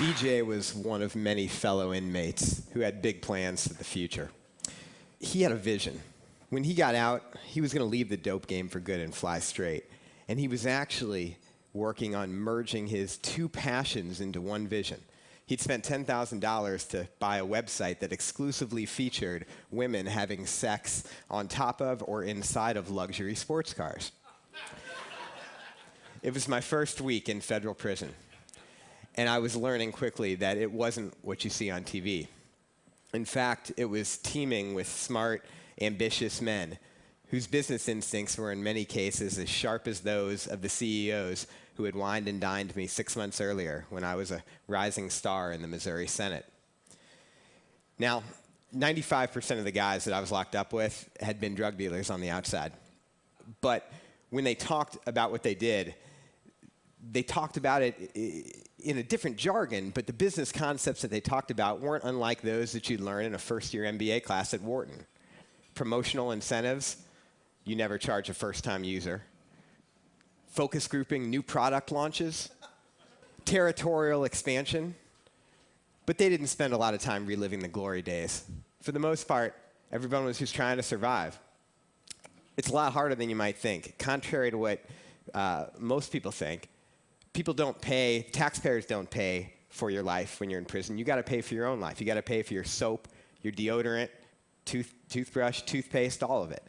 BJ was one of many fellow inmates who had big plans for the future. He had a vision. When he got out, he was going to leave the dope game for good and fly straight. And he was actually working on merging his two passions into one vision. He'd spent $10,000 to buy a website that exclusively featured women having sex on top of or inside of luxury sports cars. It was my first week in federal prison, and I was learning quickly that it wasn't what you see on TV. In fact, it was teeming with smart, ambitious men whose business instincts were in many cases as sharp as those of the CEOs who had wined and dined me 6 months earlier when I was a rising star in the Missouri Senate. Now, 95% of the guys that I was locked up with had been drug dealers on the outside. But when they talked about what they did, they talked about it in a different jargon, but the business concepts that they talked about weren't unlike those that you'd learn in a first-year MBA class at Wharton. Promotional incentives, you never charge a first-time user. Focus grouping, new product launches, territorial expansion. But they didn't spend a lot of time reliving the glory days. For the most part, everyone was just trying to survive. It's a lot harder than you might think. Contrary to what most people think, taxpayers don't pay for your life when you're in prison. You got to pay for your own life. You got to pay for your soap, your deodorant, toothbrush, toothpaste, all of it.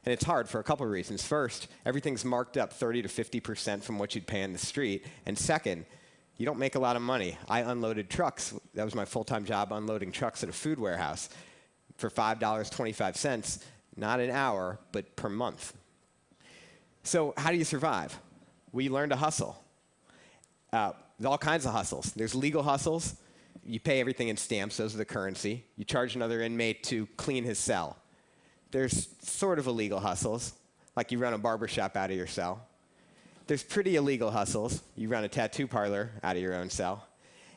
And it's hard for a couple of reasons. First, everything's marked up 30 to 50% from what you'd pay in the street. And second, you don't make a lot of money. I unloaded trucks. That was my full-time job, unloading trucks at a food warehouse for $5.25, not an hour, but per month. So how do you survive? Well, you learn to hustle. There's all kinds of hustles. There's legal hustles. You pay everything in stamps. Those are the currency. You charge another inmate to clean his cell. There's sort of illegal hustles, like you run a barbershop out of your cell. There's pretty illegal hustles. You run a tattoo parlor out of your own cell.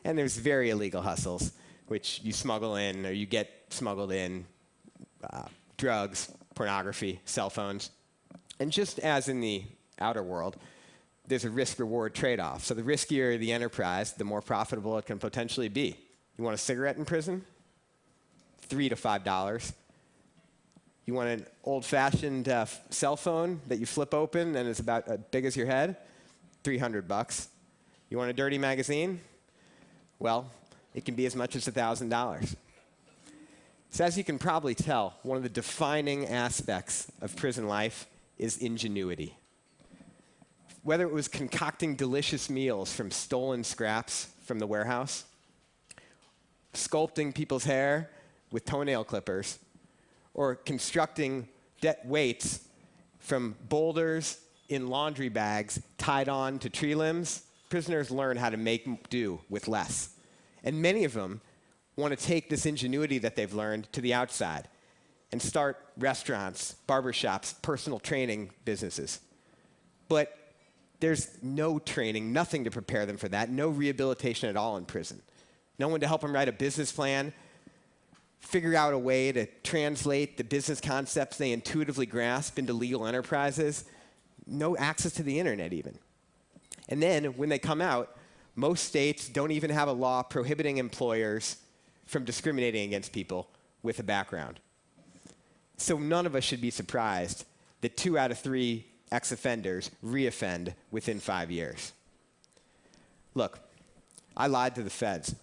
And there's very illegal hustles, which you smuggle in or you get smuggled in, drugs, pornography, cell phones. And just as in the outer world, there's a risk-reward trade-off. So the riskier the enterprise, the more profitable it can potentially be. You want a cigarette in prison? $3 to $5. You want an old-fashioned cell phone that you flip open and it's about as big as your head? $300. You want a dirty magazine? Well, it can be as much as $1,000. So as you can probably tell, one of the defining aspects of prison life is ingenuity. Whether it was concocting delicious meals from stolen scraps from the warehouse, sculpting people's hair with toenail clippers, or constructing weights from boulders in laundry bags tied on to tree limbs, prisoners learn how to make do with less. And many of them want to take this ingenuity that they've learned to the outside and start restaurants, barbershops, personal training businesses. But there's no training, nothing to prepare them for that, no rehabilitation at all in prison. No one to help them write a business plan, figure out a way to translate the business concepts they intuitively grasp into legal enterprises, no access to the internet even. And then when they come out, most states don't even have a law prohibiting employers from discriminating against people with a background. So none of us should be surprised that 2 out of 3 ex-offenders reoffend within 5 years. Look, I lied to the feds.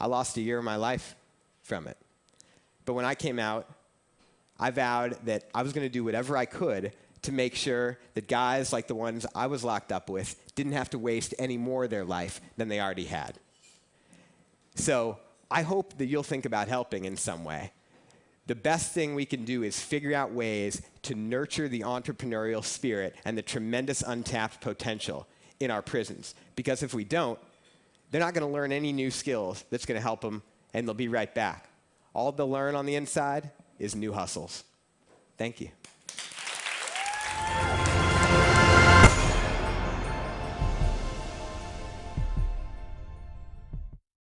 I lost a year of my life from it. But when I came out, I vowed that I was going to do whatever I could to make sure that guys like the ones I was locked up with didn't have to waste any more of their life than they already had. So I hope that you'll think about helping in some way. The best thing we can do is figure out ways to nurture the entrepreneurial spirit and the tremendous untapped potential in our prisons. Because if we don't, they're not going to learn any new skills that's going to help them, and they'll be right back. All they'll learn on the inside is new hustles. Thank you.